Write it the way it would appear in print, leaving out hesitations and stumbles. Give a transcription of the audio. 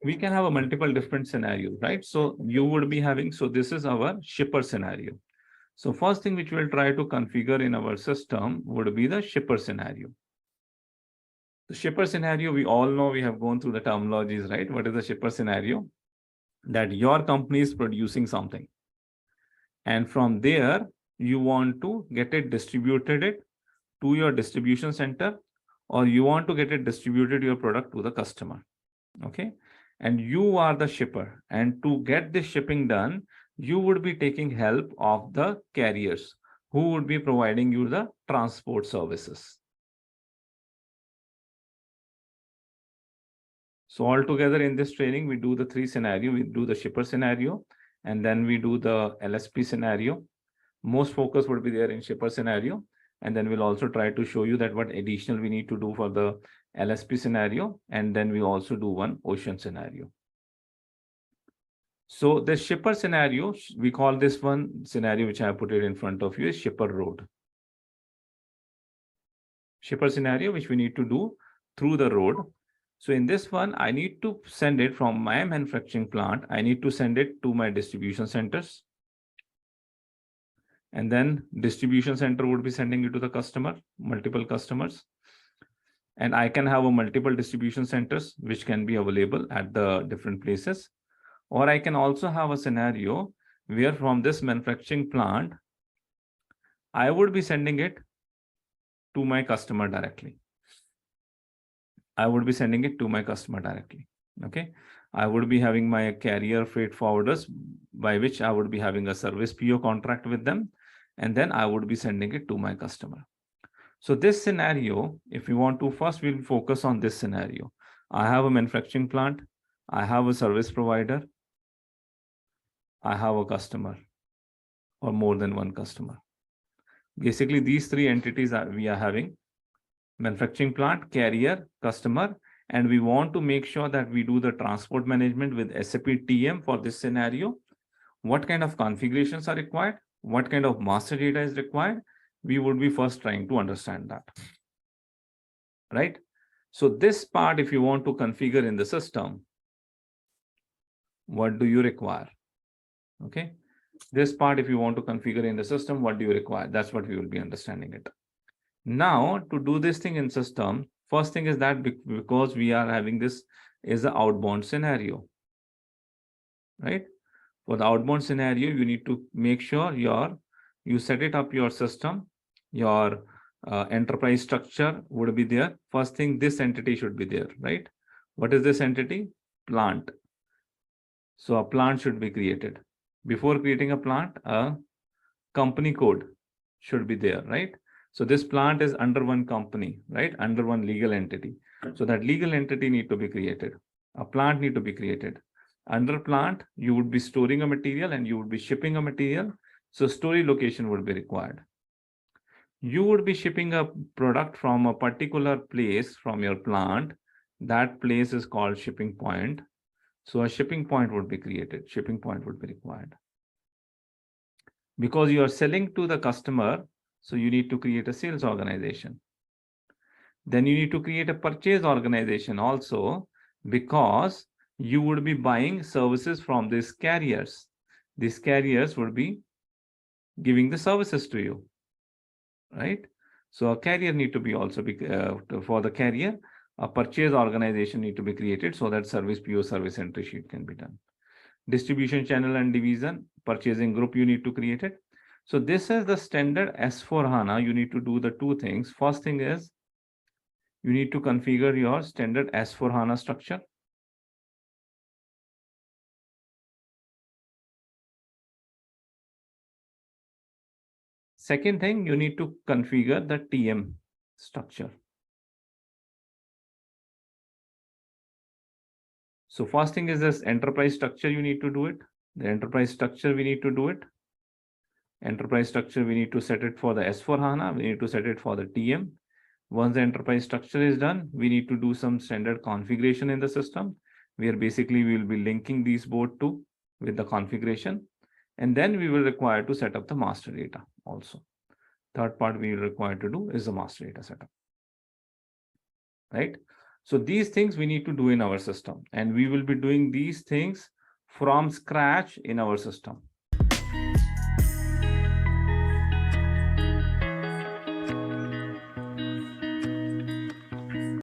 we can have a multiple different scenarios, right? So you would be having, so this is our shipper scenario. So first thing which we'll try to configure in our system would be the shipper scenario. The shipper scenario, we all know, we have gone through the terminologies, right? What is the shipper scenario? That your company is producing something. And from there, you want to get it distributed to your distribution center, or you want to get it distributed your product to the customer. Okay. And you are the shipper. And to get this shipping done, you would be taking help of the carriers who would be providing you the transport services. So altogether in this training, we do the three scenario. We do the shipper scenario, and then we do the LSP scenario. Most focus would be there in shipper scenario. And then we'll also try to show you that what additional we need to do for the LSP scenario. And then we also do one ocean scenario. So the shipper scenario, we call this one scenario, which I have put it in front of you, is shipper road. Shipper scenario, which we need to do through the road. So in this one, I need to send it from my manufacturing plant. I need to send it to my distribution centers. And then distribution center would be sending it to the customer, multiple customers. And I can have a multiple distribution centers, which can be available at the different places. Or I can also have a scenario where from this manufacturing plant, I would be sending it to my customer directly. I would be sending it to my customer directly. Okay. I would be having my carrier freight forwarders by which I would be having a service PO contract with them. And then I would be sending it to my customer. So this scenario, if you want to, first we'll focus on this scenario. I have a manufacturing plant. I have a service provider. I have a customer or more than one customer. Basically, these three entities we are having: manufacturing plant, carrier, customer, and we want to make sure that we do the transport management with SAP TM for this scenario. What kind of configurations are required? What kind of master data is required? We would be first trying to understand that, right? So this part, if you want to configure in the system, what do you require? Okay. This part, if you want to configure in the system, what do you require? That's what we will be understanding it. Now, to do this thing in system, first thing is that because we are having this is the outbound scenario, right? For the outbound scenario, you need to make sure you set it up your system, your enterprise structure would be there. First thing, this entity should be there, right? What is this entity? Plant. So a plant should be created. Before creating a plant, a company code should be there, right? So this plant is under one company, right? Under one legal entity. So that legal entity need to be created. A plant need to be created. Under plant, you would be storing a material and you would be shipping a material. So storage location would be required. You would be shipping a product from a particular place from your plant. That place is called shipping point. So a shipping point would be created. Shipping point would be required. Because you are selling to the customer, so you need to create a sales organization. Then you need to create a purchase organization also, because you would be buying services from these carriers. These carriers would be giving the services to you, right? So a carrier need to be also be for the carrier, a purchase organization need to be created so that service PO service entry sheet can be done. Distribution channel and division, purchasing group you need to create it. So this is the standard S/4HANA. You need to do the two things. First thing is you need to configure your standard S/4HANA structure. Second thing, you need to configure the TM structure. So first thing is this enterprise structure, you need to do it. The enterprise structure, we need to do it. Enterprise structure, we need to set it for the S/4HANA. We need to set it for the TM. Once the enterprise structure is done, we need to do some standard configuration in the system, where basically we will be linking these both to with the configuration. And then we will require to set up the master data also. Third part we will require to do is the master data setup, right? So these things we need to do in our system, and we will be doing these things from scratch in our system.